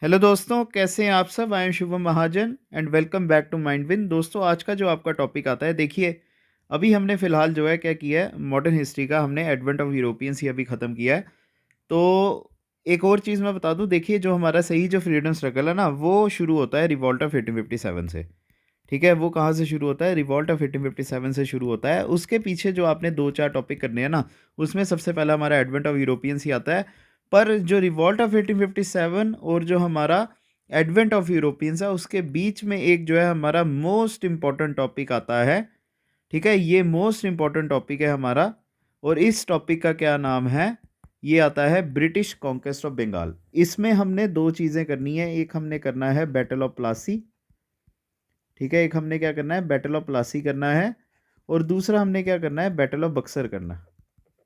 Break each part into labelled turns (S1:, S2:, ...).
S1: Hello दोस्तों, कैसे हैं आप सब? I am Shubham Mahajan and welcome back to Mindwin. दोस्तों, आज का जो आपका टॉपिक आता है, देखिए अभी हमने फ़िलहाल जो है क्या किया है, मॉडर्न हिस्ट्री का हमने एडवेंट ऑफ यूरोपियंस ही अभी ख़त्म किया है। तो एक और चीज़ मैं बता दूं, देखिए जो हमारा सही जो फ्रीडम स्ट्रगल है ना, वो शुरू होता है रिवॉल्ट ऑफ 1857 से। ठीक है, वो कहाँ से शुरू होता है? रिवॉल्ट ऑफ 1857 से शुरू होता है। उसके पीछे जो आपने दो चार टॉपिक करने हैं ना, उसमें सबसे पहला हमारा एडवेंट ऑफ यूरोपियंस ही आता है। पर जो रिवॉल्ट ऑफ 1857 और जो हमारा एडवेंट ऑफ यूरोपियंस है, उसके बीच में एक जो है हमारा मोस्ट इम्पॉर्टेंट टॉपिक आता है। ठीक है, ये मोस्ट इम्पॉर्टेंट टॉपिक है हमारा, और इस टॉपिक का क्या नाम है? ये आता है ब्रिटिश कॉन्क्वेस्ट ऑफ बंगाल। इसमें हमने दो चीज़ें करनी है, एक हमने करना है बैटल ऑफ प्लासी। ठीक है, एक हमने क्या करना है, बैटल ऑफ प्लासी करना है, और दूसरा हमने क्या करना है, बैटल ऑफ बक्सर करना।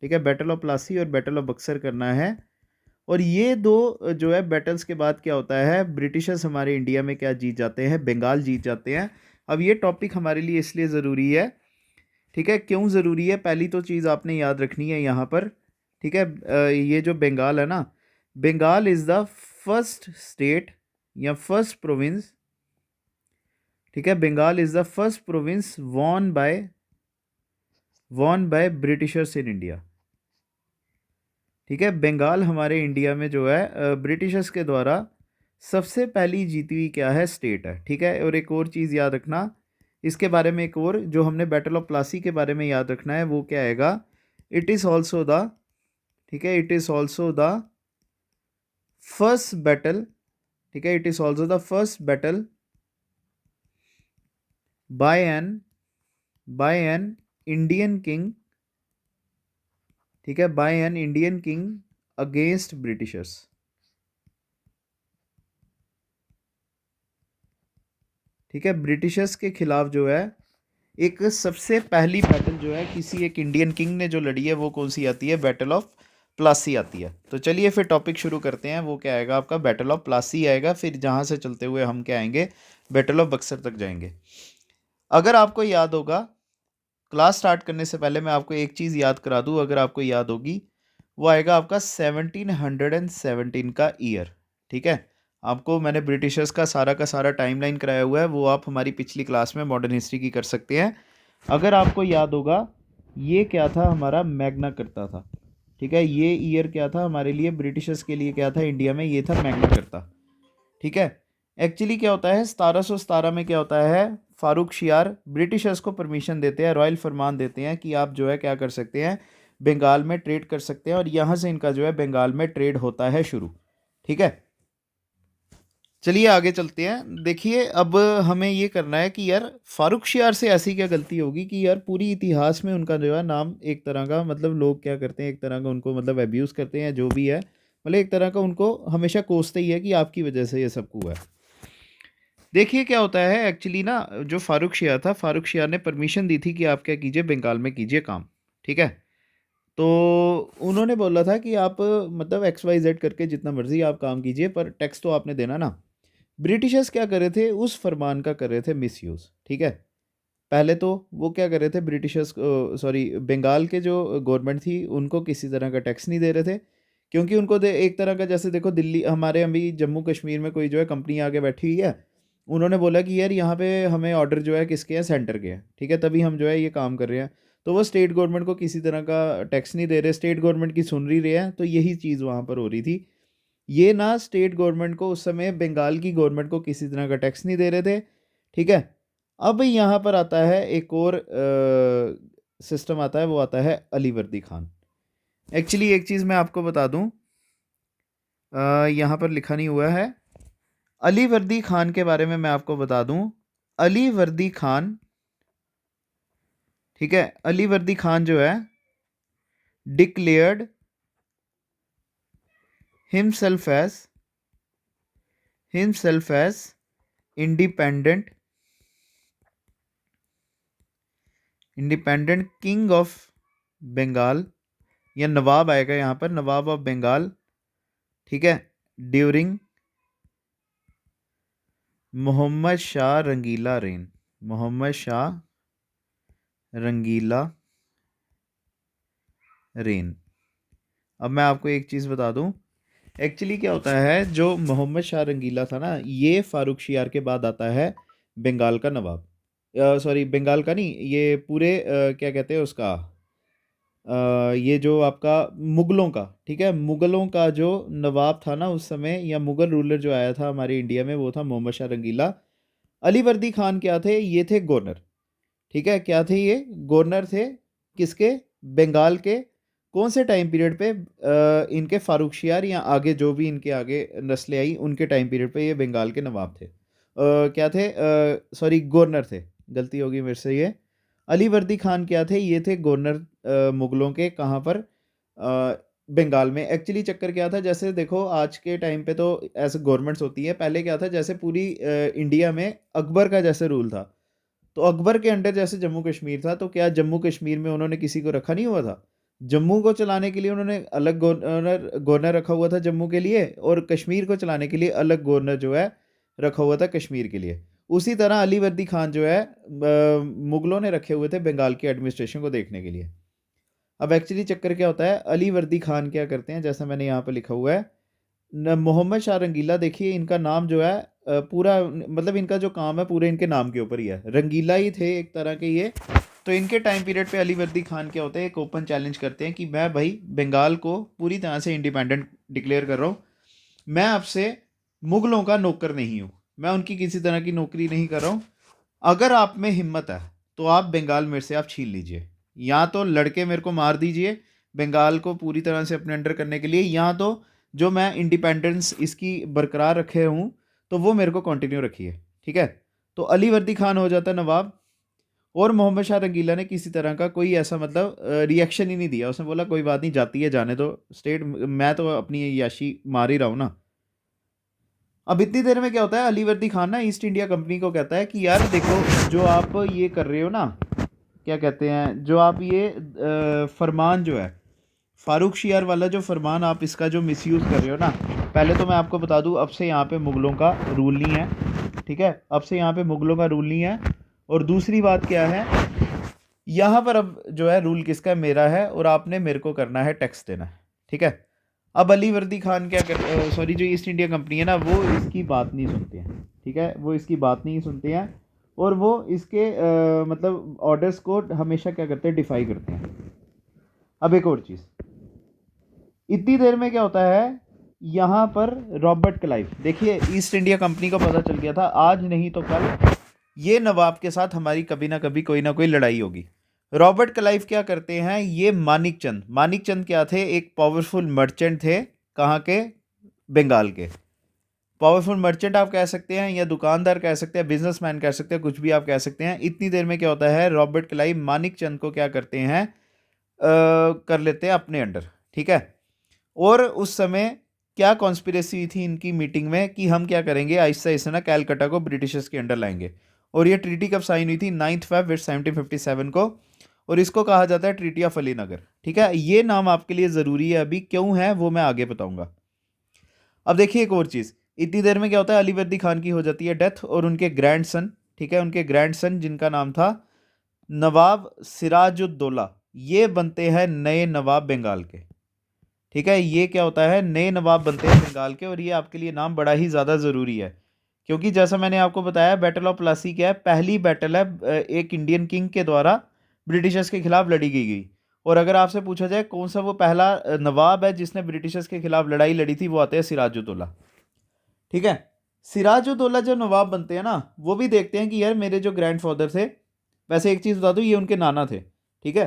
S1: ठीक है, बैटल ऑफ प्लासी और बैटल ऑफ बक्सर करना है। और ये दो जो है बैटल्स के बाद क्या होता है, ब्रिटिशर्स हमारे इंडिया में क्या जीत जाते हैं, बंगाल जीत जाते हैं। अब ये टॉपिक हमारे लिए इसलिए ज़रूरी है। ठीक है, क्यों ज़रूरी है? पहली तो चीज़ आपने याद रखनी है यहाँ पर। ठीक है, ये जो बंगाल है ना, Bengal is the first state या फर्स्ट प्रोविंस। ठीक है, Bengal is the first province won by Britishers in India. ठीक है, बंगाल हमारे इंडिया में जो है ब्रिटिशर्स के द्वारा सबसे पहली जीती हुई क्या है, स्टेट है। ठीक है, और एक और चीज़ याद रखना इसके बारे में, एक और जो हमने बैटल ऑफ प्लासी के बारे में याद रखना है, वो क्या आएगा, इट इज़ ऑल्सो द, ठीक है, it is also the first battle. ठीक है, it is also the first battle by an by an Indian king. ठीक है, by an Indian king against Britishers. ठीक है, ब्रिटिशर्स के खिलाफ जो है एक सबसे पहली बैटल जो है किसी एक इंडियन किंग ने जो लड़ी है, वो कौन सी आती है, बैटल ऑफ प्लासी आती है। तो चलिए फिर टॉपिक शुरू करते हैं। वो क्या आएगा आपका, बैटल ऑफ प्लासी आएगा। फिर जहाँ से चलते हुए हम क्या आएंगे, बैटल ऑफ बक्सर तक जाएंगे। अगर आपको याद होगा, क्लास स्टार्ट करने से पहले मैं आपको एक चीज़ याद करा दूँ, अगर आपको याद होगी, वो आएगा आपका 1717 का ईयर। ठीक है, आपको मैंने ब्रिटिशर्स का सारा टाइमलाइन कराया हुआ है, वो आप हमारी पिछली क्लास में मॉडर्न हिस्ट्री की कर सकते हैं। अगर आपको याद होगा, ये क्या था, हमारा मैग्ना करता था। ठीक है, ये ईयर क्या था हमारे लिए, ब्रिटिशर्स के लिए क्या था इंडिया में, ये था मैग्ना करता। ठीक है, एक्चुअली क्या होता है, 1717 में क्या होता है, फारूक शियार ब्रिटिशर्स को परमिशन देते हैं, रॉयल फरमान देते हैं कि आप जो है क्या कर सकते हैं, बंगाल में ट्रेड कर सकते हैं, और यहाँ से इनका जो है बंगाल में ट्रेड होता है शुरू। ठीक है, चलिए आगे चलते हैं। देखिए अब हमें ये करना है कि यार फारूक शियार से ऐसी क्या गलती होगी कि यार पूरी इतिहास में उनका जो है नाम एक तरह का, मतलब लोग क्या करते हैं, एक तरह का उनको मतलब अब्यूज़ करते हैं, जो भी है, मतलब एक तरह का उनको हमेशा कोसते ही है कि आपकी वजह से ये सब हुआ है। देखिए क्या होता है एक्चुअली ना, जो फारूक शियार था, फारूक शियार ने परमिशन दी थी कि आप क्या कीजिए, बंगाल में कीजिए काम। ठीक है, तो उन्होंने बोला था कि आप मतलब एक्स वाई जेड करके जितना मर्जी आप काम कीजिए, पर टैक्स तो आपने देना ना। ब्रिटिशर्स क्या कर रहे थे, उस फरमान का कर रहे थे मिसयूज़। ठीक है, पहले तो वो क्या कर रहे थे, ब्रिटिशर्स सॉरी बंगाल के जो गवर्नमेंट थी उनको किसी तरह का टैक्स नहीं दे रहे थे, क्योंकि उनको एक तरह का, जैसे देखो दिल्ली हमारे अभी जम्मू कश्मीर में कोई जो है कंपनी आगे बैठी हुई है, उन्होंने बोला कि यार यहाँ पे हमें ऑर्डर जो है किसके हैं, सेंटर के हैं। ठीक है, तभी हम जो है ये काम कर रहे हैं। तो वो स्टेट गवर्नमेंट को किसी तरह का टैक्स नहीं दे रहे, स्टेट गवर्नमेंट की सुन रही है। तो यही चीज़ वहाँ पर हो रही थी, ये ना स्टेट गवर्नमेंट को उस समय बंगाल की गवर्नमेंट को किसी तरह का टैक्स नहीं दे रहे थे। ठीक है, अब यहाँ पर आता है एक और सिस्टम आता है, वो आता है अली वर्दी खान। एक्चुअली एक चीज़ मैं आपको बता दूं, यहाँ पर लिखा नहीं हुआ है, अली वर्दी खान के बारे में मैं आपको बता दूं। अली वर्दी खान, ठीक है, अली वर्दी खान जो है declared himself as himself as independent independent king of Bengal, या नवाब आएगा यहाँ पर, नवाब ऑफ बंगाल। ठीक है, ड्यूरिंग मोहम्मद शाह रंगीला रेन, मोहम्मद शाह रंगीला रेन। अब मैं आपको एक चीज़ बता दूं, एक्चुअली क्या होता है, जो मोहम्मद शाह रंगीला था ना, ये फारूक शियार के बाद आता है बंगाल का नवाब। सॉरी, बंगाल का नहीं, ये पूरे क्या कहते हैं उसका, ये जो आपका मुग़लों का, ठीक है, मुग़लों का जो नवाब था ना उस समय, या मुग़ल रूलर जो आया था हमारे इंडिया में, वो था मोहम्मद शाह रंगीला। अली वर्दी खान क्या थे, ये थे गवर्नर। ठीक है, क्या थे ये, गवर्नर थे। किसके, बंगाल के। कौन से टाइम पीरियड पे, इनके फारूक शियार या आगे जो भी इनके आगे नस्लें आई उनके टाइम पीरियड पे ये बंगाल के नवाब थे। क्या थे, सॉरी गवर्नर थे, गलती होगी मेरे से ये। अली वर्दी खान क्या थे, ये थे गवर्नर मुग़लों के, कहाँ पर, बंगाल में। एक्चुअली चक्कर क्या था, जैसे देखो आज के टाइम पे तो ऐसे गवर्नमेंट्स होती है, पहले क्या था, जैसे पूरी इंडिया में अकबर का जैसे रूल था, तो अकबर के अंडर जैसे जम्मू कश्मीर था, तो क्या जम्मू कश्मीर में उन्होंने किसी को रखा नहीं हुआ था। जम्मू को चलाने के लिए उन्होंने अलग गवर्नर गवर्नर रखा हुआ था जम्मू के लिए, और कश्मीर को चलाने के लिए अलग गवर्नर जो है रखा हुआ था कश्मीर के लिए। उसी तरह अली वर्दी खान जो है मुग़लों ने रखे हुए थे बंगाल की एडमिनिस्ट्रेशन को देखने के लिए। अब एक्चुअली चक्कर क्या होता है, अली वर्दी खान क्या करते हैं, जैसा मैंने यहाँ पे लिखा हुआ है, न मोहम्मद शाह रंगीला, देखिए इनका नाम जो है पूरा, मतलब इनका जो काम है पूरे इनके नाम के ऊपर ही है, रंगीला ही थे एक तरह के ये। तो इनके टाइम पीरियड पे अली वर्दी खान क्या होते हैं, एक ओपन चैलेंज करते हैं कि मैं भाई बंगाल को पूरी तरह से इंडिपेंडेंट डिक्लेयर कर रहा हूँ, मैं आपसे मुग़लों का नौकर नहीं हूँ, मैं उनकी किसी तरह की नौकरी नहीं कर रहा हूँ। अगर आप में हिम्मत है तो आप बंगाल मेरे से आप छीन लीजिए, या तो लड़के मेरे को मार दीजिए बंगाल को पूरी तरह से अपने अंडर करने के लिए, या तो जो मैं इंडिपेंडेंस इसकी बरकरार रखे हूँ तो वो मेरे को कंटिन्यू रखिए। ठीक है, तो अली वर्दी खान हो जाता नवाब, और मोहम्मद शाह रंगीला ने किसी तरह का कोई ऐसा मतलब रिएक्शन ही नहीं दिया। उसने बोला कोई बात नहीं, जाती है जाने दो स्टेट, मैं तो अपनी याशी मार ही रहा हूँ ना। अब इतनी देर में क्या होता है, अली वर्दी खान ना ईस्ट इंडिया कंपनी को कहता है कि यार देखो, जो आप ये कर रहे हो ना, क्या कहते हैं, जो आप ये फरमान जो है फारूक शियार वाला जो फरमान, आप इसका जो मिसयूज़ कर रहे हो ना, पहले तो मैं आपको बता दूं, अब से यहाँ पे मुग़लों का रूल नहीं है। ठीक है, अब से यहाँ पे मुग़लों का रूल नहीं है। और दूसरी बात क्या है, यहाँ पर अब जो है रूल किसका है, मेरा है, और आपने मेरे को करना है टैक्स देना है। ठीक है, अब अली वर्दी खान क्या कर, सॉरी, जो ईस्ट इंडिया कंपनी है ना, वो इसकी बात नहीं सुनते हैं। ठीक है, वो इसकी बात नहीं सुनते हैं, और वो इसके मतलब ऑर्डर्स को हमेशा क्या करते हैं, डिफाई करते हैं। अब एक और चीज़, इतनी देर में क्या होता है, यहाँ पर रॉबर्ट क्लाइव, देखिए ईस्ट इंडिया कंपनी को पता चल गया था आज नहीं तो कल ये नवाब के साथ हमारी कभी ना कभी कोई ना कोई लड़ाई होगी। रॉबर्ट क्लाइव क्या करते हैं, ये मानिक चंद क्या थे, एक पावरफुल मर्चेंट थे, कहाँ के, बंगाल के। पावरफुल मर्चेंट आप कह सकते हैं, या दुकानदार कह सकते हैं, बिजनेसमैन कह सकते हैं, कुछ भी आप कह सकते हैं। इतनी देर में क्या होता है, रॉबर्ट क्लाइव मानिक चंद को क्या करते हैं, कर लेते हैं अपने अंडर। ठीक है, और उस समय क्या कॉन्स्पिरेसी हुई थी इनकी मीटिंग में कि हम क्या करेंगे, आहिस्ता आहिस्ता ना कैलकटा को ब्रिटिशर्स के अंडर लाएंगे। और ये ट्रीटी कब साइन हुई थी, 9 फरवरी 1757 को, और इसको कहा जाता है ट्रीटी ऑफ अलीनगर। ठीक है, ये नाम आपके लिए ज़रूरी है, अभी क्यों है वो मैं आगे बताऊंगा। अब देखिए एक और चीज़, इतनी देर में क्या होता है, अली वर्दी खान की हो जाती है डेथ, और उनके ग्रैंडसन, ठीक है, उनके ग्रैंडसन जिनका नाम था नवाब सिराजुद्दौला, ये बनते हैं नए नवाब बंगाल के। ठीक है, ये क्या होता है, नए नवाब बनते हैं बंगाल के, और ये आपके लिए नाम बड़ा ही ज़्यादा ज़रूरी है, क्योंकि जैसा मैंने आपको बताया बैटल ऑफ प्लासी क्या है, पहली बैटल है एक इंडियन किंग के द्वारा ब्रिटिशर्स के खिलाफ लड़ी गई। और अगर आपसे पूछा जाए कौन सा वो पहला नवाब है जिसने ब्रिटिशर्स के खिलाफ लड़ाई लड़ी थी, वो आते हैं सिराजुद्दौला। ठीक है, सिराजुद्दौला जो नवाब बनते हैं ना, वो भी देखते हैं कि यार मेरे जो ग्रैंडफादर थे, वैसे एक चीज़ बता दूँ, ये उनके नाना थे। ठीक है,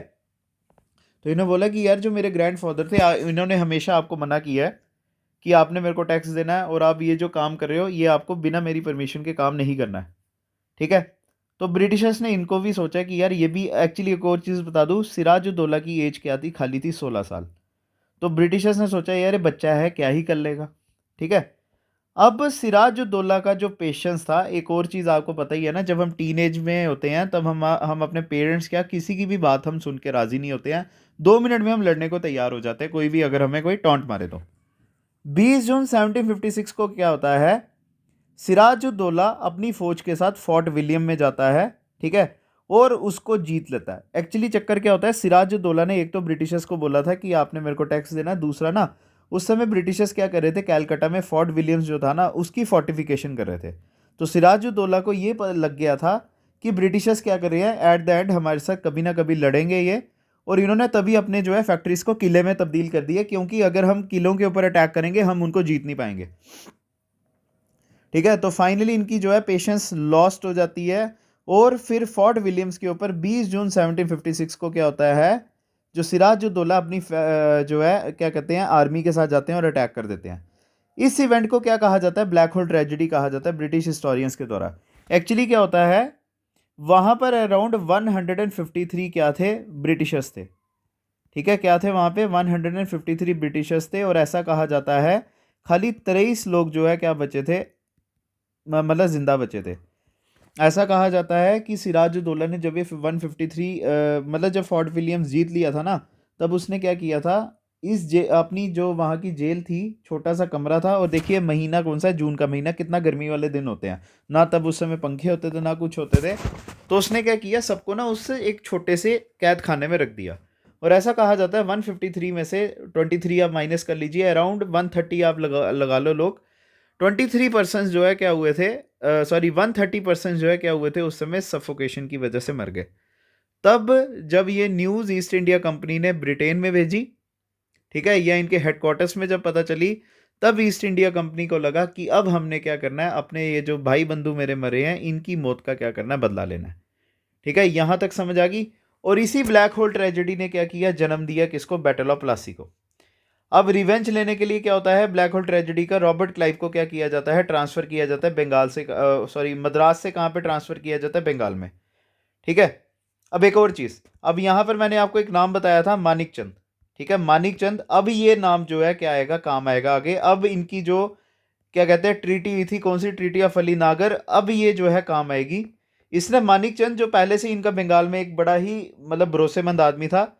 S1: तो इन्होंने बोला कि यार जो मेरे ग्रैंडफादर थे, इन्होंने हमेशा आपको मना किया है कि आपने मेरे को टैक्स देना है, और आप ये जो काम कर रहे हो ये आपको बिना मेरी परमिशन के काम नहीं करना है। ठीक है, तो ब्रिटिशर्स ने इनको भी सोचा कि यार ये भी, एक्चुअली एक और चीज़ बता दूँ, सिराजुद्दौला की एज क्या थी, खाली थी 16 साल। तो ब्रिटिशर्स ने सोचा यार ये बच्चा है, क्या ही कर लेगा। ठीक है, अब सिराजुद्दौला का जो पेशेंस था, एक और चीज़ आपको पता ही है ना, जब हम टीनेज में होते हैं तब हम अपने पेरेंट्स क्या, किसी की भी बात हम सुन के राज़ी नहीं होते हैं, 2 मिनट में हम लड़ने को तैयार हो जाते हैं, कोई भी अगर हमें कोई टॉन्ट मारे तो। 20 जून 1756 को क्या होता है, सिराजुद्दौला अपनी फ़ौज के साथ फोर्ट विलियम में जाता है। ठीक है, और उसको जीत लेता है। एक्चुअली चक्कर क्या होता है, सिराजुद्दौला ने एक तो ब्रिटिशर्स को बोला था कि आपने मेरे को टैक्स देना, दूसरा ना उस समय ब्रिटिशर्स क्या कर रहे थे, कैलकाटा में फोर्ट विलियम्स जो था ना उसकी फोर्टिफिकेशन कर रहे थे। तो सिराजुद्दौला को ये लग गया था कि ब्रिटिशर्स क्या कर रहे हैं, एट द एंड हमारे साथ कभी ना कभी लड़ेंगे ये, और इन्होंने तभी अपने जो है फैक्ट्रीज को किले में तब्दील कर दिया, क्योंकि अगर हम किलों के ऊपर अटैक करेंगे हम उनको जीत नहीं पाएंगे। ठीक है, तो फाइनली इनकी जो है पेशेंस लॉस्ट हो जाती है, और फिर फोर्ट विलियम्स के ऊपर 20 जून 1756 को क्या होता है, जो सिराजुद्दौला अपनी जो है क्या कहते हैं आर्मी के साथ जाते हैं और अटैक कर देते हैं। इस इवेंट को क्या कहा जाता है, ब्लैक होल ट्रेजेडी कहा जाता है ब्रिटिश हिस्टोरियंस के द्वारा। एक्चुअली क्या होता है, वहाँ पर अराउंड 153 क्या थे, ब्रिटिशर्स थे। ठीक है, क्या थे वहाँ पे, 153 ब्रिटिशर्स थे, और ऐसा कहा जाता है खाली 23 लोग जो है क्या बचे थे, मतलब जिंदा बचे थे। ऐसा कहा जाता है कि सिराजुद्दौला ने जब ये 153 मतलब जब फोर्ट विलियम्स जीत लिया था ना, तब उसने क्या किया था, इस अपनी जो वहाँ की जेल थी, छोटा सा कमरा था, और देखिए महीना कौन सा है, जून का महीना, कितना गर्मी वाले दिन होते हैं ना, तब उस समय पंखे होते थे ना कुछ होते थे। तो उसने क्या किया, सबको ना उससे एक छोटे से कैद खाने में रख दिया, और ऐसा कहा जाता है 153 में से 23 आप माइनस कर लीजिए, अराउंड 130 आप लगा लो लोग, 23% जो है क्या हुए थे, सॉरी 130% जो है क्या हुए थे उस समय सफोकेशन की वजह से मर गए। तब जब ये न्यूज़ ईस्ट इंडिया कंपनी ने ब्रिटेन में भेजी, ठीक है, या इनके हेडक्वार्टर्स में जब पता चली, तब ईस्ट इंडिया कंपनी को लगा कि अब हमने क्या करना है, अपने ये जो भाई बंधु मेरे मरे हैं इनकी मौत का क्या करना है, बदला लेना है। ठीक है, यहाँ तक समझ आ गई। और इसी ब्लैक होल ट्रेजेडी ने क्या किया, जन्म दिया किसको, बैटल ऑफ प्लासी को। अब रिवेंज लेने के लिए क्या होता है, ब्लैक होल ट्रेजेडी का रॉबर्ट क्लाइव को क्या किया जाता है, ट्रांसफर किया जाता है बंगाल से, सॉरी मद्रास से, कहाँ पे ट्रांसफर किया जाता है, बंगाल में। ठीक है, अब एक और चीज़, अब यहाँ पर मैंने आपको एक नाम बताया था, मानिक चंद। ठीक है, मानिक चंद, अब ये नाम जो है क्या आएगा, काम आएगा आगे। अब इनकी जो क्या कहते हैं ट्रीटी हुई थी, कौन सी, ट्रीटी ऑफ अली नागर, अब ये जो है काम आएगी। इसने मानिक चंद, जो पहले से इनका बंगाल में एक बड़ा ही मतलब भरोसेमंद आदमी था,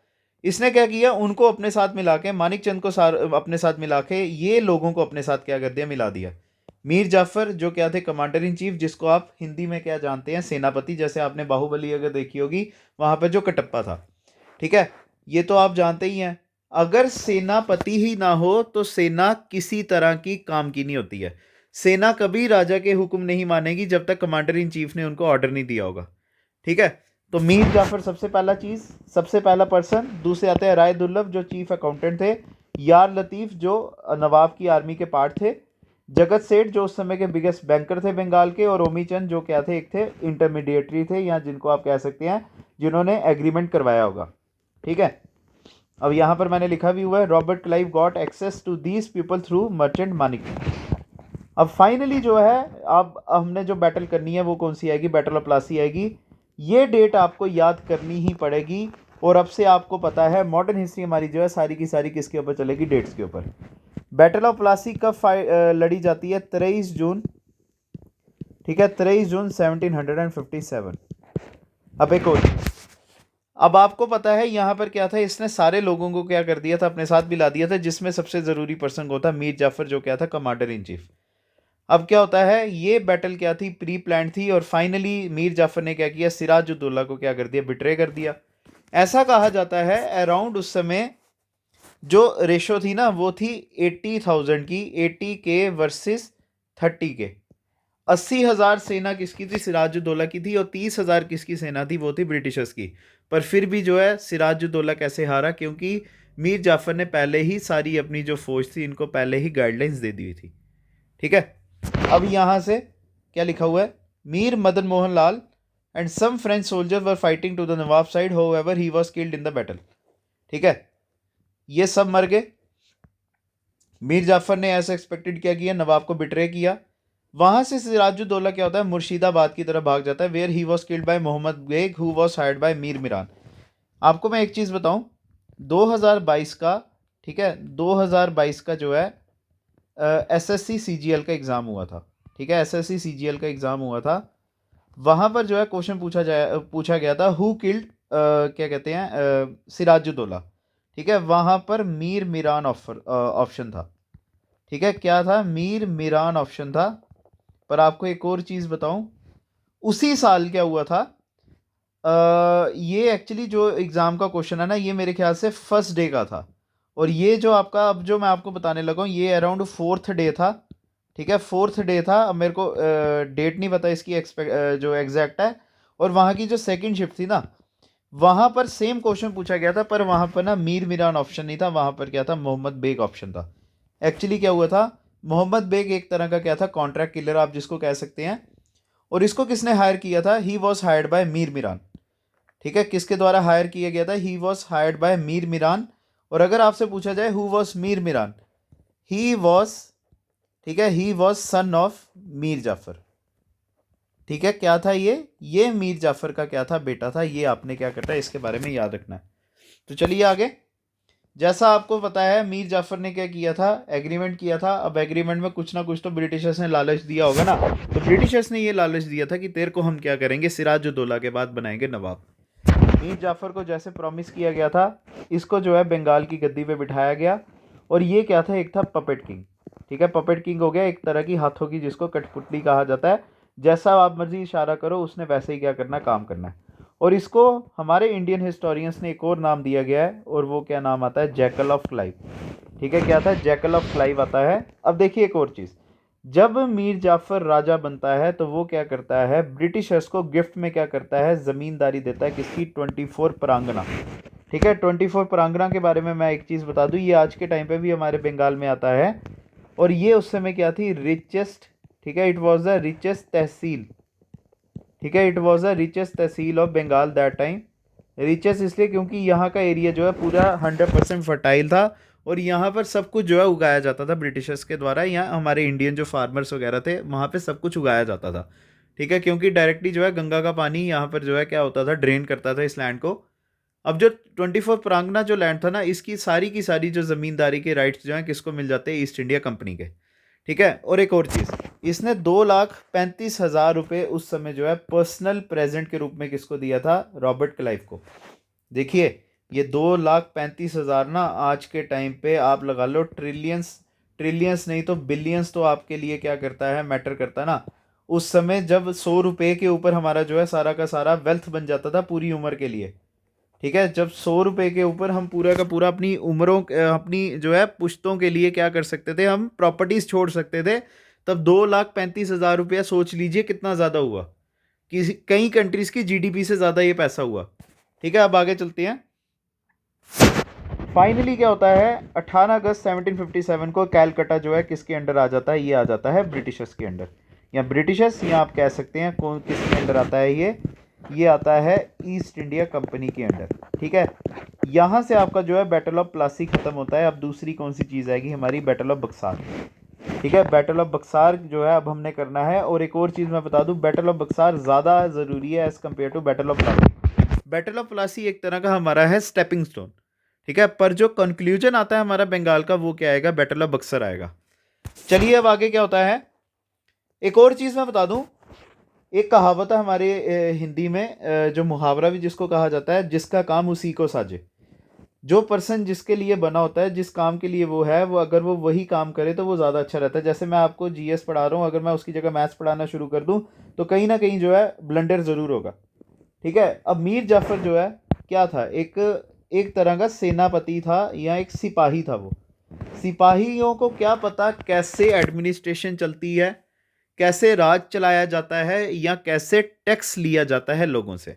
S1: इसने क्या किया, उनको अपने साथ मिला के, मानिक चंद को अपने साथ मिला के, ये लोगों को अपने साथ क्या कर दिया, मिला दिया। मीर जाफर जो क्या थे, कमांडर इन चीफ, जिसको आप हिंदी में क्या जानते हैं, सेनापति, जैसे आपने बाहुबली अगर देखी होगी, वहां पर जो कटप्पा था। ठीक है, ये तो आप जानते ही हैं। अगर सेनापति ही ना हो तो सेना किसी तरह की काम की नहीं होती है। सेना कभी राजा के हुक्म नहीं मानेगी जब तक कमांडर इन चीफ ने उनको ऑर्डर नहीं दिया होगा। ठीक है, तो मीर जाफर सबसे पहला चीज, सबसे पहला पर्सन। दूसरे आते हैं राय दुर्लभ जो चीफ अकाउंटेंट थे, यार लतीफ जो नवाब की आर्मी के पार्ट थे, जगत सेठ जो उस समय के बिगेस्ट बैंकर थे बंगाल के, और ओमी चंद जो क्या थे, एक थे इंटरमीडिएटरी थे, या जिनको आप कह सकते हैं जिन्होंने एग्रीमेंट करवाया होगा। ठीक है, अब यहाँ पर मैंने लिखा भी हुआ है, Robert Clive got access to these people through merchant Manik. अब फाइनली जो है, अब हमने जो बैटल करनी है वो कौन सी आएगी, बैटल ऑफ प्लासी आएगी। ये डेट आपको याद करनी ही पड़ेगी, और अब से आपको पता है मॉडर्न हिस्ट्री हमारी जो है सारी की सारी किसके ऊपर चलेगी, डेट्स के ऊपर। बैटल ऑफ प्लासी कब लड़ी जाती है, 23 जून। ठीक है, 23 जून 1757। अब एक और, अब आपको पता है यहाँ पर क्या था, इसने सारे लोगों को क्या कर दिया था, अपने साथ मिला दिया था, जिसमें सबसे ज़रूरी पर्सन होता मीर जाफर जो क्या था, कमांडर इन चीफ। अब क्या होता है, ये बैटल क्या थी, प्री प्लान थी, और फाइनली मीर जाफर ने क्या किया, सिराजुद्दौला को क्या कर दिया, बिट्रे कर दिया। ऐसा कहा जाता है अराउंड उस समय जो रेशो थी ना, वो थी 80,000 की, 80 के वर्सेस 30 के। 80,000 सेना किसकी थी, सिराजुद्दौला की थी, और 30,000 किसकी सेना थी, वो थी ब्रिटिशर्स की। पर फिर भी जो है सिराजुद्दौला कैसे हारा, क्योंकि मीर जाफर ने पहले ही सारी अपनी जो फौज थी इनको पहले ही गाइडलाइंस दे दी थी। ठीक है, अब यहाँ से क्या लिखा हुआ है, Mir Madan Mohan Lal and some French soldier were fighting to the nawab side, however he was killed in the battle. ठीक है, ये सब मर गए। मीर जाफर ने ऐसा एक्सपेक्टेड क्या किया, नवाब को बिट्रे किया। वहां से सिराजुद्दौला क्या होता है, मुर्शिदाबाद की तरफ भाग जाता है, where he was killed by Mohammad Beg who was hired by Mir Miran. आपको मैं एक चीज़ बताऊं, 2022 का, ठीक है, 2022 का जो है एसएससी सीजीएल का एग्ज़ाम हुआ था। ठीक है, एसएससी सीजीएल का एग्ज़ाम हुआ था, वहाँ पर जो है क्वेश्चन पूछा गया था, हु किल्ड क्या कहते हैं सिराजुद्दौला। ठीक है, वहाँ पर मीर मिरान ऑप्शन था। ठीक है, क्या था, मीर मिरान ऑप्शन था। पर आपको एक और चीज़ बताऊं, उसी साल क्या हुआ था, ये एक्चुअली जो एग्ज़ाम का क्वेश्चन है ना, ये मेरे ख्याल से फर्स्ट डे का था, और ये जो आपका अब जो मैं आपको बताने लगा हूँ ये अराउंड 4th डे था, ठीक है, 4th डे था। अब मेरे को डेट नहीं पता इसकी जो एग्जैक्ट है। और वहाँ की जो सेकंड शिफ्ट थी ना, वहाँ पर सेम क्वेश्चन पूछा गया था, पर वहाँ पर ना मीर मिरान ऑप्शन नहीं था, वहाँ पर क्या था, मोहम्मद बेग ऑप्शन था। एक्चुअली क्या हुआ था, मोहम्मद बेग एक तरह का क्या था, कॉन्ट्रैक्ट किलर आप जिसको कह सकते हैं। और इसको किसने हायर किया था, he was hired by Mir Miran. ठीक है, किसके द्वारा हायर किया गया था, he was hired by Mir Miran. और अगर आपसे पूछा जाए who was Mir Miran, he was, ठीक है, he was son of Mir Jafar. ठीक है, क्या था ये मीर जाफर का क्या था, बेटा था। ये आपने क्या करना है, इसके बारे में याद रखना है। तो चलिए आगे। जैसा आपको पता है मीर जाफर ने क्या किया था, एग्रीमेंट किया था। अब एग्रीमेंट में कुछ ना कुछ तो ब्रिटिशर्स ने लालच दिया होगा ना। तो ब्रिटिशर्स ने ये लालच दिया था कि तेरे को हम क्या करेंगे, सिराजुद्दौला के बाद बनाएंगे नवाब। मीर जाफर को जैसे प्रॉमिस किया गया था, इसको जो है बंगाल की गद्दी पे बिठाया गया। और ये क्या था, एक था पपेट किंग। ठीक है, पपेट किंग हो गया एक तरह की हाथों की, जिसको कठपुतली कहा जाता है। जैसा आप मर्जी इशारा करो उसने वैसे ही क्या करना, काम करना है। और इसको हमारे इंडियन हिस्टोरियंस ने एक और नाम दिया गया है, और वो क्या नाम आता है, जैकल ऑफ क्लाइव। ठीक है, क्या था, जैकल ऑफ क्लाइव आता है। अब देखिए एक और चीज़, जब मीर जाफर राजा बनता है तो वो क्या करता है, ब्रिटिशर्स को गिफ्ट में क्या करता है, ज़मींदारी देता है, किसकी, 24 परांगना। ठीक है, 24 परांगना के बारे में मैं एक चीज़ बता दूं, ये आज के टाइम पे भी हमारे बंगाल में आता है। और ये उस समय क्या थी, रिचेस्ट, ठीक है, it was the richest tehsil. ठीक है, it was the richest tehsil of Bengal that time. Richest इसलिए क्योंकि यहाँ का एरिया जो है पूरा 100% फर्टाइल था। और यहाँ पर सब कुछ जो है उगाया जाता था ब्रिटिशर्स के द्वारा। यहाँ हमारे इंडियन जो फार्मर्स वगैरह थे वहाँ पे सब कुछ उगाया जाता था। ठीक है, क्योंकि डायरेक्टली जो है गंगा का पानी यहाँ पर जो है क्या होता था, ड्रेन करता था इस लैंड को। अब जो 24 परांगना जो लैंड था ना, इसकी सारी की सारी जो ज़मींदारी के राइट्स जो हैं किसको मिल जाते हैं, ईस्ट इंडिया कंपनी के। ठीक है, और एक और चीज़, इसने 2,35,000 रुपये उस समय जो है पर्सनल प्रेजेंट के रूप में किसको दिया था, रॉबर्ट क्लाइव को। देखिए, ये 2,35,000 ना आज के टाइम पे आप लगा लो ट्रिलियंस, ट्रिलियंस नहीं तो बिलियंस तो आपके लिए क्या करता है, मैटर करता है ना। उस समय जब 100 रुपये के ऊपर हमारा जो है सारा का सारा वेल्थ बन जाता था पूरी उम्र के लिए। ठीक है, जब 100 रुपये के ऊपर हम पूरा का पूरा अपनी उम्रों, अपनी जो है पुश्तों के लिए क्या कर सकते थे, हम प्रॉपर्टीज छोड़ सकते थे। तब 2,35,000 रुपया सोच लीजिए कितना ज़्यादा हुआ, किसी कई कंट्रीज़ की जीडीपी से ज़्यादा ये पैसा हुआ। ठीक है, अब आगे चलते हैं। फाइनली क्या होता है, 18 अगस्त 1757 को कैलकटा जो है किसके अंडर आ जाता है, ये आ जाता है ब्रिटिशर्स के अंडर, या ब्रिटिशर्स, या आप कह सकते हैं कौन किसके अंडर आता है, ये आता है ईस्ट इंडिया कंपनी के अंडर। ठीक है, यहाँ से आपका जो है बैटल ऑफ प्लासी खत्म होता है। अब दूसरी कौन सी चीज़ आएगी हमारी, बैटल ऑफ बक्सार। ठीक है, बैटल ऑफ बक्सार जो है अब हमने करना है। और एक और चीज़ मैं बता दूं, बैटल ऑफ बक्सार ज़्यादा ज़रूरी है as compare to battle of Plassey. Battle of Plassey एक तरह का हमारा है स्टेपिंग स्टोन। ठीक है, पर जो कंक्लूजन आता है हमारा बंगाल का, वो क्या आएगा, बैटल ऑफ बक्सर आएगा। चलिए अब आगे क्या होता है, एक और चीज़ मैं बता दूं, एक कहावत है हमारे हिंदी में, जो मुहावरा भी जिसको कहा जाता है, जिसका काम उसी को साजे। जो पर्सन जिसके लिए बना होता है, जिस काम के लिए वो है, वो अगर वो वही काम करे तो वो ज़्यादा अच्छा रहता है। जैसे मैं आपको जीएस पढ़ा रहा हूँ, अगर मैं उसकी जगह मैथ्स पढ़ाना शुरू कर दूँ तो कहीं ना कहीं जो है ब्लंडर ज़रूर होगा। ठीक है, अब मीर जाफर जो है क्या था, एक एक तरह का सेनापति था या एक सिपाही था। वो सिपाहियों को क्या पता कैसे एडमिनिस्ट्रेशन चलती है, कैसे राज चलाया जाता है, या कैसे टैक्स लिया जाता है लोगों से।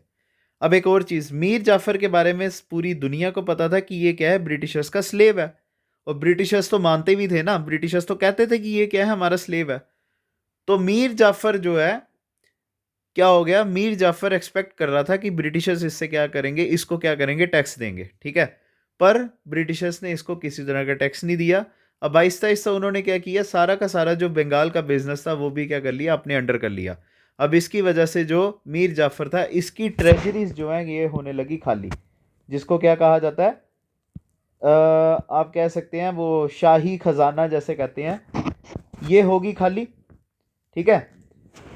S1: अब एक और चीज़, मीर जाफर के बारे में पूरी दुनिया को पता था कि ये क्या है, ब्रिटिशर्स का स्लेव है। और ब्रिटिशर्स तो मानते भी थे ना, ब्रिटिशर्स तो कहते थे कि ये क्या है, हमारा स्लेव है। तो मीर जाफर जो है क्या हो गया, मीर जाफर एक्सपेक्ट कर रहा था कि ब्रिटिशर्स इससे क्या करेंगे, इसको क्या करेंगे, टैक्स देंगे। ठीक है, पर ब्रिटिशर्स ने इसको किसी तरह का टैक्स नहीं दिया। अब आहिस्ता आहिस्ता उन्होंने क्या किया, सारा का सारा जो बंगाल का बिजनेस था वो भी क्या कर लिया, अपने अंडर कर लिया। अब इसकी वजह से जो मीर जाफर था, इसकी ट्रेजरीज जो है ये होने लगी खाली, जिसको क्या कहा जाता है, आप कह सकते हैं वो शाही खजाना जैसे कहते हैं, ये होगी खाली। ठीक है,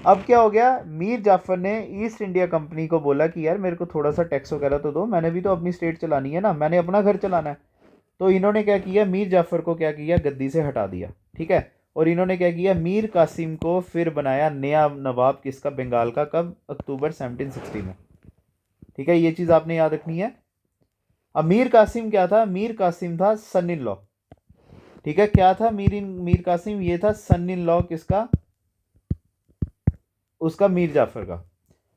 S1: अब क्या हो गया, मीर जाफर ने ईस्ट इंडिया कंपनी को बोला कि यार मेरे को थोड़ा सा टैक्स वगैरह तो दो, मैंने भी तो अपनी स्टेट चलानी है ना, मैंने अपना घर चलाना है। तो इन्होंने क्या किया, मीर जाफर को क्या किया, गद्दी से हटा दिया। ठीक है, और इन्होंने क्या किया, मीर कासिम को फिर बनाया नया नवाब, किसका, बंगाल का। कब, अक्टूबर 1760 में। ठीक है, ये चीज़ आपने याद रखनी है। अब मीर कासिम क्या था? मीर कासिम था सन इन लॉ। ठीक है, क्या था मीर कासिम? ये था सन इन लॉ किसका? उसका, मीर जाफर का।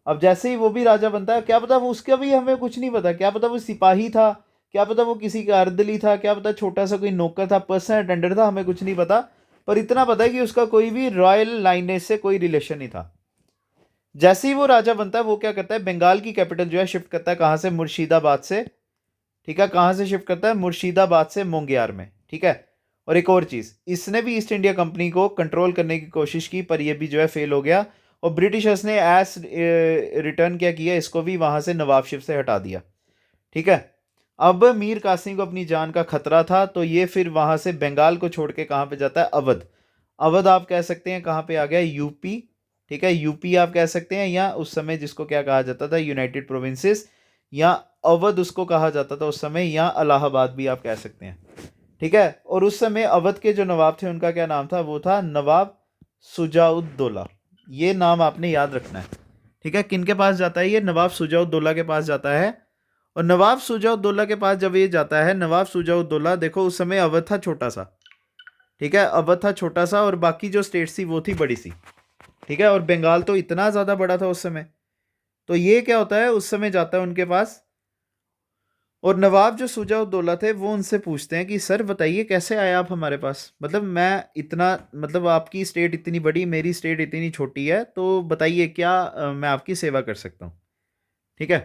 S1: अब जैसे ही वो भी राजा बनता है, क्या पता वो, उसका भी हमें कुछ नहीं पता, क्या पता वो सिपाही था, क्या पता वो किसी का अर्दली था, क्या पता छोटा सा कोई नौकर था, पर्सनल अटेंडेंट था, हमें कुछ नहीं पता। पर इतना पता है कि उसका कोई भी रॉयल लाइनेज से कोई रिलेशन नहीं था। जैसे ही वो राजा बनता है, वो क्या करता है, बंगाल की कैपिटल जो है शिफ्ट करता है, कहाँ से? मुर्शिदाबाद से। ठीक है, कहाँ से शिफ्ट करता है? मुर्शिदाबाद से मोंगियार में। ठीक है। और एक और चीज़, इसने भी ईस्ट इंडिया कंपनी को कंट्रोल करने की कोशिश की, पर ये भी जो है फेल हो गया। और ब्रिटिशर्स ने एस रिटर्न क्या किया, इसको भी वहाँ से नवाबशिप से हटा दिया। ठीक है। अब मीर कासिम को अपनी जान का खतरा था, तो ये फिर वहाँ से बंगाल को छोड़ के कहाँ पे जाता है? अवध। अवध आप कह सकते हैं कहाँ पे आ गया? यूपी। ठीक है, यूपी आप कह सकते हैं, या उस समय जिसको क्या कहा जाता था? यूनाइटेड प्रोविंसेस, या अवध उसको कहा जाता था उस समय, या इलाहाबाद भी आप कह सकते हैं। ठीक है। और उस समय अवध के जो नवाब थे, उनका क्या नाम था? वो था नवाब सुजाउद्दौला। ये नाम आपने याद रखना है। ठीक है, किन के पास जाता है ये? नवाब सुजाउद्दौला के पास जाता है। और नवाब सुजाउद्दौला के पास जब ये जाता है, नवाब सुजाउद्दौला, देखो उस समय अवध था छोटा सा। ठीक है, अवध था छोटा सा, और बाकी जो स्टेट्स थी वो थी बड़ी सी। ठीक है, और बंगाल तो इतना ज़्यादा बड़ा था उस समय। तो ये क्या होता है, उस समय जाता है उनके पास। और नवाब जो सुजाउद्दौला थे, वो उनसे पूछते हैं कि सर बताइए कैसे आए आप हमारे पास? मतलब मैं इतना, मतलब आपकी स्टेट इतनी बड़ी, मेरी स्टेट इतनी छोटी है, तो बताइए क्या मैं आपकी सेवा कर सकता हूँ? ठीक है।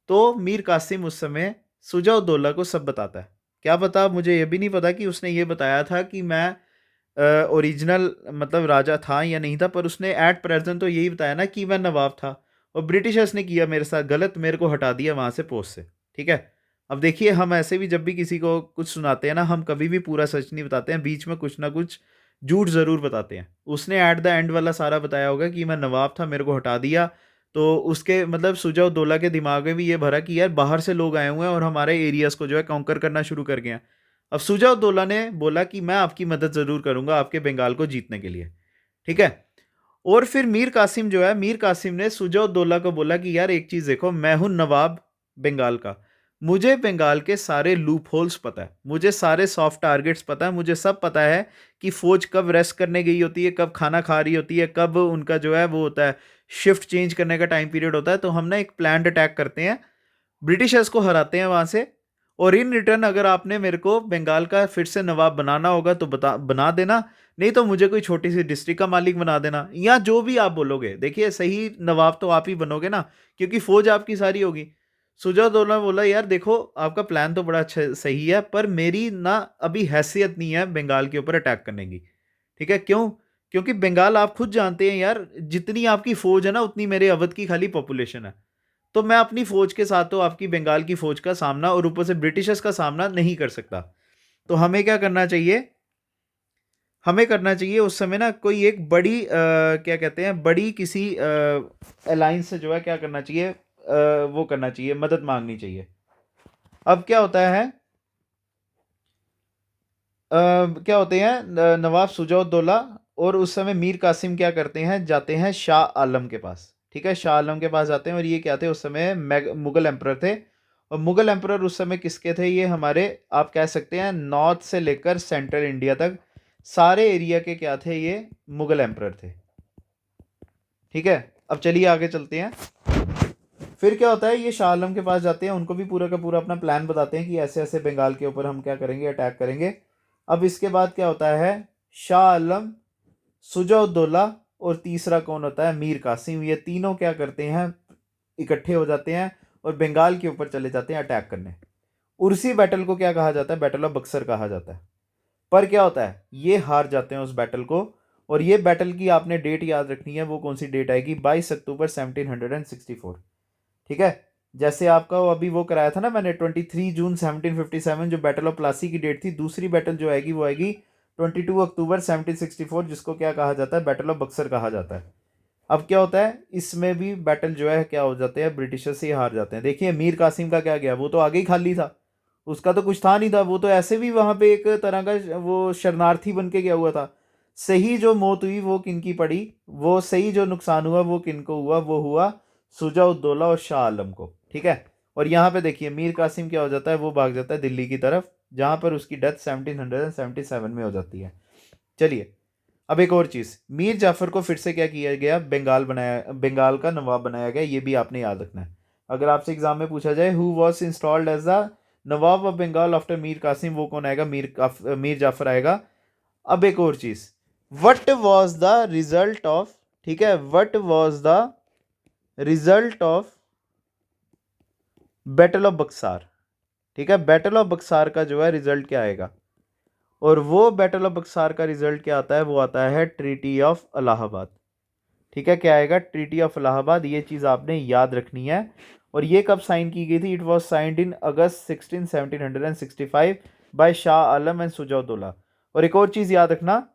S1: तो मीर कासिम उस समय सुजाउद्दौला को सब बताता है। क्या पता, मुझे ये भी नहीं पता कि उसने ये बताया था कि मैं ओरिजिनल मतलब राजा था या नहीं था, पर उसने एट प्रेजेंट तो यही बताया ना कि मैं नवाब था। और ब्रिटिशर्स ने किया मेरे साथ गलत, मेरे को हटा दिया वहाँ से पोस्ट से। ठीक है। अब देखिए, हम ऐसे भी जब भी किसी को कुछ सुनाते हैं ना, हम कभी भी पूरा सच नहीं बताते हैं, बीच में कुछ ना कुछ झूठ ज़रूर बताते हैं। उसने एट द एंड वाला सारा बताया होगा कि मैं नवाब था, मेरे को हटा दिया। तो उसके मतलब सुजाउद्दौला के दिमाग में भी ये भरा कि यार बाहर से लोग आए हुए हैं और हमारे एरियाज़ को जो है कॉन्कर करना शुरू कर गए हैं। अब सुजाउद्दौला ने बोला कि मैं आपकी मदद ज़रूर करूंगा आपके बंगाल को जीतने के लिए। ठीक है। और फिर मीर कासिम जो है, मीर कासिम ने सुजाउद्दौला को बोला कि यार एक चीज़ देखो, मैं हूं नवाब बंगाल का, मुझे बंगाल के सारे लूप होल्स पता है, मुझे सारे सॉफ्ट टारगेट्स पता है, मुझे सब पता है कि फौज कब रेस्ट करने गई होती है, कब खाना खा रही होती है, कब उनका जो है वो होता है शिफ्ट चेंज करने का टाइम पीरियड होता है। तो हम ना एक प्लान्ड अटैक करते हैं, ब्रिटिशर्स को हराते हैं वहाँ से, और इन रिटर्न अगर आपने मेरे को बंगाल का फिर से नवाब बनाना होगा तो बना देना, नहीं तो मुझे कोई छोटी सी डिस्ट्रिक्ट का मालिक बना देना, या जो भी आप बोलोगे। देखिए, सही नवाब तो आप ही बनोगे ना, क्योंकि फौज आपकी सारी होगी। सुजाउद्दौला बोला यार देखो, आपका प्लान तो बड़ा अच्छा सही है, पर मेरी ना अभी हैसियत नहीं है बंगाल के ऊपर अटैक करने की। ठीक है, क्यों? क्योंकि बंगाल आप खुद जानते हैं यार, जितनी आपकी फौज है ना, उतनी मेरे अवध की खाली पॉपुलेशन है। तो मैं अपनी फौज के साथ तो आपकी बंगाल की फौज का सामना, और ऊपर से ब्रिटिशर्स का सामना नहीं कर सकता। तो हमें क्या करना चाहिए? हमें करना चाहिए उस समय ना कोई एक बड़ी क्या कहते हैं, बड़ी किसी अलायंस से जो है क्या करना चाहिए, वो करना चाहिए, मदद मांगनी चाहिए। अब क्या होता है, क्या होते हैं, नवाब सुजाउद्दौला और उस समय मीर कासिम क्या करते हैं, जाते हैं शाह आलम के पास। ठीक है, शाह आलम के पास जाते हैं, और ये क्या थे उस समय, मुगल एम्परर थे। और मुगल एम्परर उस समय किसके थे? ये हमारे, आप कह सकते हैं नॉर्थ से लेकर सेंट्रल इंडिया तक सारे एरिया के क्या थे, ये मुगल एम्परर थे। ठीक है। अब चलिए आगे चलते हैं। फिर क्या होता है, ये शाह आलम के पास जाते हैं, उनको भी पूरा का पूरा अपना प्लान बताते हैं कि ऐसे ऐसे बंगाल के ऊपर हम क्या करेंगे, अटैक करेंगे। अब इसके बाद क्या होता है, शाह आलम, सुजाउद्दौला और तीसरा कौन होता है, मीर कासिम, ये तीनों क्या करते हैं, इकट्ठे हो जाते हैं और बंगाल के ऊपर चले जाते हैं अटैक करने। उर्सी बैटल को क्या कहा जाता है, बैटल ऑफ बक्सर कहा जाता है। पर क्या होता है, ये हार जाते हैं उस बैटल को। और ये बैटल की आपने डेट याद रखनी है, वो कौन सी डेट आएगी, 22 अक्टूबर 1764। ठीक है। जैसे आपका अभी वो कराया था ना मैंने, 23 जून 1757 जो बैटल ऑफ प्लासी की डेट थी, दूसरी बैटल जो आएगी वो आएगी 22 अक्टूबर 1764, जिसको क्या कहा जाता है, बैटल ऑफ बक्सर कहा जाता है। अब क्या होता है, इसमें भी बैटल जो है क्या हो जाते हैं, ब्रिटिशर से हार जाते हैं। देखिए मीर कासिम का क्या गया, वो तो आगे ही खाली था, उसका तो कुछ था नहीं था, वो तो ऐसे भी वहां पे एक तरह का वो शरणार्थी बन के गया हुआ था। सही जो मौत हुई वो किनकी पड़ी, वो सही जो नुकसान हुआ वो किनको हुआ, वो हुआ सुजाउद्दौला और शाह आलम को। ठीक है। और यहाँ पे देखिए मीर कासिम क्या हो जाता है, वो भाग जाता है दिल्ली की तरफ, जहाँ पर उसकी डेथ 1777 में हो जाती है। चलिए अब एक और चीज़, मीर जाफ़र को फिर से क्या किया गया, बंगाल का नवाब बनाया गया, ये भी आपने याद रखना है। अगर आपसे एग्जाम में पूछा जाए who was installed as the nawab of Bengal after Mir Qasim, वो कौन आएगा, मीर जाफ़र आएगा। अब एक और चीज़, what was the result of, ठीक है, what was the result of battle of Buxar, ठीक है, बैटल ऑफ बक्सार का जो है रिजल्ट क्या आएगा, और वो बैटल ऑफ बक्सार का रिजल्ट क्या आता है, वो आता है ट्रीटी ऑफ इलाहाबाद। ठीक है, क्या आएगा, ट्रीटी ऑफ इलाहाबाद, ये चीज़ आपने याद रखनी है। और ये कब साइन की गई थी, it was signed in August 1765 by Shah Alam and Shujauddaula. और एक और चीज़ याद रखना,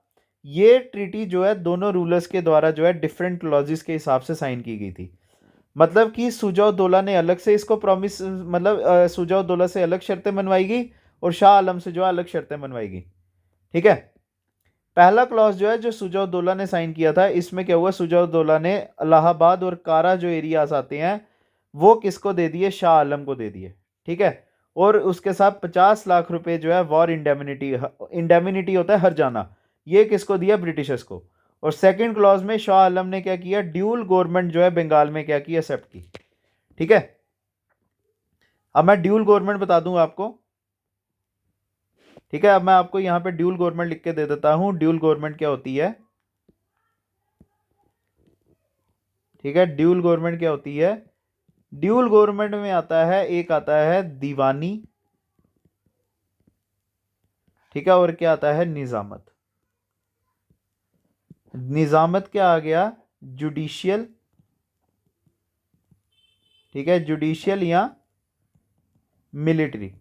S1: ये ट्रीटी जो है दोनों रूलर्स के द्वारा जो है डिफरेंट क्लॉजेस के हिसाब से साइन की गई थी। मतलब कि सुजाउद्दौला ने अलग से इसको प्रॉमिस, मतलब सुजाउद्दौला से अलग शर्तें मनवाई गई और शाह आलम से जो है अलग शर्तें मनवाई गई। ठीक है, पहला क्लॉज जो है जो सुजाउद्दौला ने साइन किया था, इसमें क्या हुआ, सुजाउद्दौला ने इलाहाबाद और कारा जो एरियाज आते हैं वो किसको दे दिए, शाह आलम को दे दिए। ठीक है, और उसके साथ 50 लाख रुपए जो है वॉर इंडेमिनिटी, इंडेमिनिटी होता है हर जाना, ये किसको दिया, ब्रिटिशर्स को। और सेकंड क्लॉज में शाह आलम ने क्या किया, ड्यूल गवर्नमेंट जो है बंगाल में क्या की, एक्सेप्ट की। ठीक है, अब मैं ड्यूल गवर्नमेंट बता दूं आपको। ठीक है, अब मैं आपको यहां पे ड्यूल गवर्नमेंट लिख के दे देता हूं, ड्यूल गवर्नमेंट क्या होती है। ठीक है, ड्यूल गवर्नमेंट क्या होती है, ड्यूल गवर्नमेंट में आता है, एक आता है दीवानी, ठीक है, और क्या आता है, निजामत। निजामत क्या आ गया, जुडिशियल, ठीक है, जुडिशियल या मिलिट्री।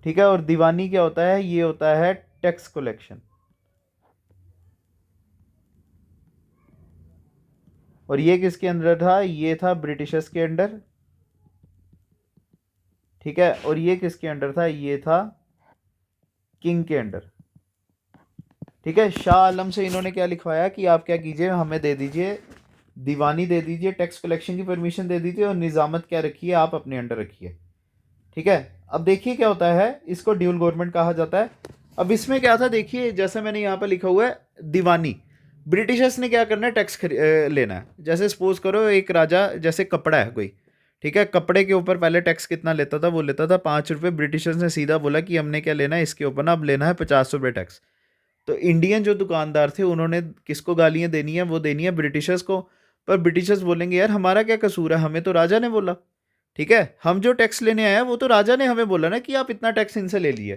S1: ठीक है, और दीवानी क्या होता है, ये होता है टैक्स कलेक्शन। और ये किसके अंदर था, ये था ब्रिटिशर्स के अंडर। ठीक है, और ये किसके अंडर था, ये था किंग के अंडर। ठीक है, शाह आलम से इन्होंने क्या लिखवाया कि आप क्या कीजिए, हमें दे दीजिए दीवानी, दे दीजिए टैक्स कलेक्शन की परमिशन दे दीजिए, और निजामत क्या रखिए, आप अपने अंडर रखिए। ठीक है, अब देखिए क्या होता है, इसको ड्यूल गवर्नमेंट कहा जाता है। अब इसमें क्या था, देखिए जैसे मैंने यहाँ पर लिखा हुआ है दीवानी, ब्रिटिशर्स ने क्या करना है, टैक्स लेना है। जैसे सपोज करो एक राजा, जैसे कपड़ा है कोई, ठीक है, कपड़े के ऊपर पहले टैक्स कितना लेता था, वो लेता था 5 रुपये। ब्रिटिशर्स ने सीधा बोला कि हमने क्या लेना है, इसके ऊपर ना अब लेना है 50 रुपये टैक्स। तो इंडियन जो दुकानदार थे उन्होंने किसको गालियाँ देनी है, वो देनी है ब्रिटिशर्स को। पर ब्रिटिशर्स बोलेंगे यार हमारा क्या कसूर है, हमें तो राजा ने बोला। ठीक है, हम जो टैक्स लेने आए हैं वो तो राजा ने हमें बोला ना कि आप इतना टैक्स इनसे ले लिए।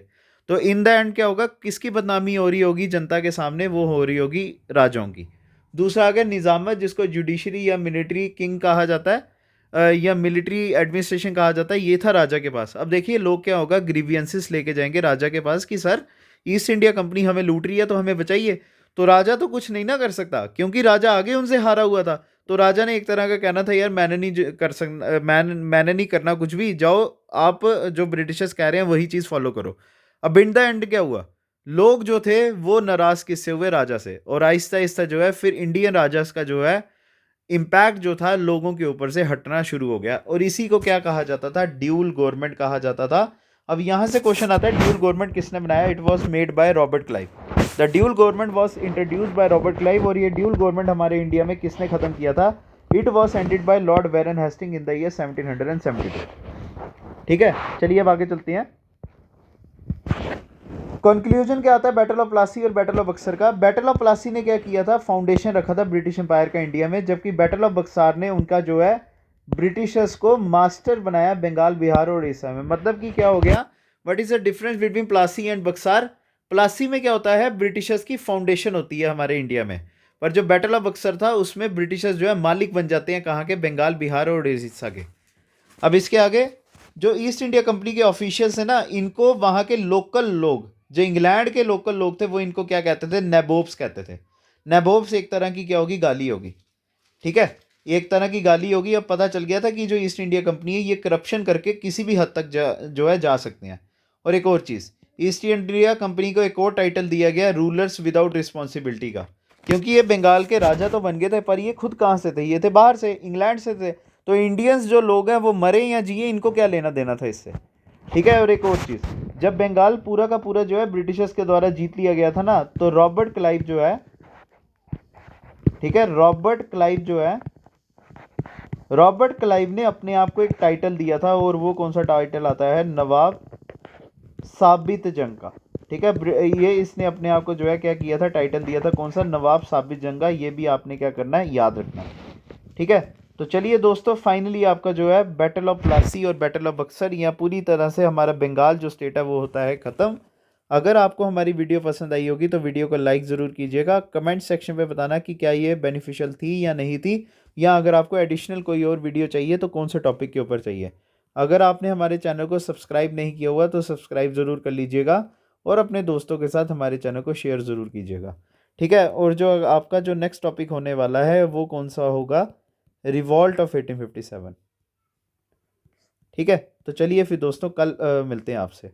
S1: तो इन द एंड क्या होगा, किसकी बदनामी हो रही होगी जनता के सामने, वो हो रही होगी राजाओं की। दूसरा आ गया निजामत, जिसको जुडिशरी या मिलिट्री किंग कहा जाता है, या मिलिट्री एडमिनिस्ट्रेशन कहा जाता है, ये था राजा के पास। अब देखिए लोग क्या होगा, ग्रीवियंसेस लेके जाएंगे राजा के पास कि सर ईस्ट इंडिया कंपनी हमें लूट रही है तो हमें बचाइए। तो राजा तो कुछ नहीं ना कर सकता, क्योंकि राजा आगे उनसे हारा हुआ था। तो राजा ने एक तरह का कहना था यार मैंने नहीं कर सक मैंने नहीं करना कुछ भी, जाओ आप जो ब्रिटिशर्स कह रहे हैं वही चीज़ फॉलो करो। अब इन द एंड क्या हुआ, लोग जो थे वो नाराज किससे हुए, राजा से। और आहिस्ता आहिस्ता जो है फिर इंडियन राजास का जो है इम्पैक्ट जो था लोगों के ऊपर से हटना शुरू हो गया, और इसी को क्या कहा जाता था, ड्यूल गवर्नमेंट कहा जाता था। अब यहां से क्वेश्चन आता है ड्यूल गवर्नमेंट किसने बनाया, it was made by Robert Clive. The dual government was introduced by Robert Clive. और ये ड्यूल गवर्नमेंट हमारे इंडिया में किसने खत्म किया था, it was ended by Lord Warren Hastings in the year 1772। ठीक है, चलिए अब आगे चलते हैं। कंक्लूजन क्या आता है बैटल ऑफ प्लासी और बैटल ऑफ बक्सर का। बैटल ऑफ प्लासी ने क्या किया था, फाउंडेशन रखा था ब्रिटिश एम्पायर का इंडिया में, जबकि बैटल ऑफ बक्सार ने उनका जो है ब्रिटिशर्स को मास्टर बनाया बंगाल, बिहार और उड़ीसा में। मतलब कि क्या हो गया, what is the difference between Plassey and Berkshire. Plassey में क्या होता है, ब्रिटिशर्स की फाउंडेशन होती है हमारे इंडिया में, पर जो बैटल ऑफ बक्सर था उसमें ब्रिटिशर्स जो है मालिक बन जाते हैं, कहाँ के, बंगाल, बिहार और उड़ीसा के। अब इसके आगे जो ईस्ट इंडिया कंपनी के ऑफिशियल्स हैं ना, इनको वहाँ के लोकल लोग, जो इंग्लैंड के लोकल लोग थे, वो इनको क्या कहते थे, नैबोब्स कहते थे। नैबोब्स एक तरह की क्या होगी, गाली होगी। ठीक है, एक तरह की गाली होगी। अब पता चल गया था कि जो ईस्ट इंडिया कंपनी है ये करप्शन करके किसी भी हद तक जो है जा सकते हैं। और एक और चीज़, ईस्ट इंडिया कंपनी को एक और टाइटल दिया गया, रूलर्स विदाउट रिस्पॉन्सिबिलिटी का, क्योंकि ये बंगाल के राजा तो बन गए थे पर ये खुद कहाँ से थे, ये थे बाहर से, इंग्लैंड से थे। तो इंडियंस जो लोग हैं वो मरे या जिए, इनको क्या लेना देना था इससे, ठीक है। और एक और चीज़, जब बंगाल पूरा का पूरा जो है ब्रिटिशर्स के द्वारा जीत लिया गया था ना, तो रॉबर्ट क्लाइव जो है, ठीक है, रॉबर्ट क्लाइव ने अपने आप को एक टाइटल दिया था, और वो कौन सा टाइटल आता है, नवाब साबित जंग का, ठीक है। ये इसने अपने आप को जो है क्या किया था, टाइटल दिया था, कौन सा, नवाब साबित जंग का। ये भी आपने क्या करना है, याद रखना है, ठीक है। तो चलिए दोस्तों, फाइनली आपका जो है बैटल ऑफ प्लासी और बैटल ऑफ बक्सर, यहाँ पूरी तरह से हमारा बंगाल जो स्टेट है वो होता है ख़त्म। अगर आपको हमारी वीडियो पसंद आई होगी तो वीडियो को लाइक ज़रूर कीजिएगा। कमेंट सेक्शन में बताना कि क्या ये बेनिफिशियल थी या नहीं थी, या अगर आपको एडिशनल कोई और वीडियो चाहिए तो कौन से टॉपिक के ऊपर चाहिए। अगर आपने हमारे चैनल को सब्सक्राइब नहीं किया हुआ तो सब्सक्राइब ज़रूर कर लीजिएगा, और अपने दोस्तों के साथ हमारे चैनल को शेयर ज़रूर कीजिएगा, ठीक है। और जो आपका जो नेक्स्ट टॉपिक होने वाला है वो कौन सा होगा, रिवॉल्ट ऑफ 1857, ठीक है। तो चलिए फिर दोस्तों, कल मिलते हैं आपसे।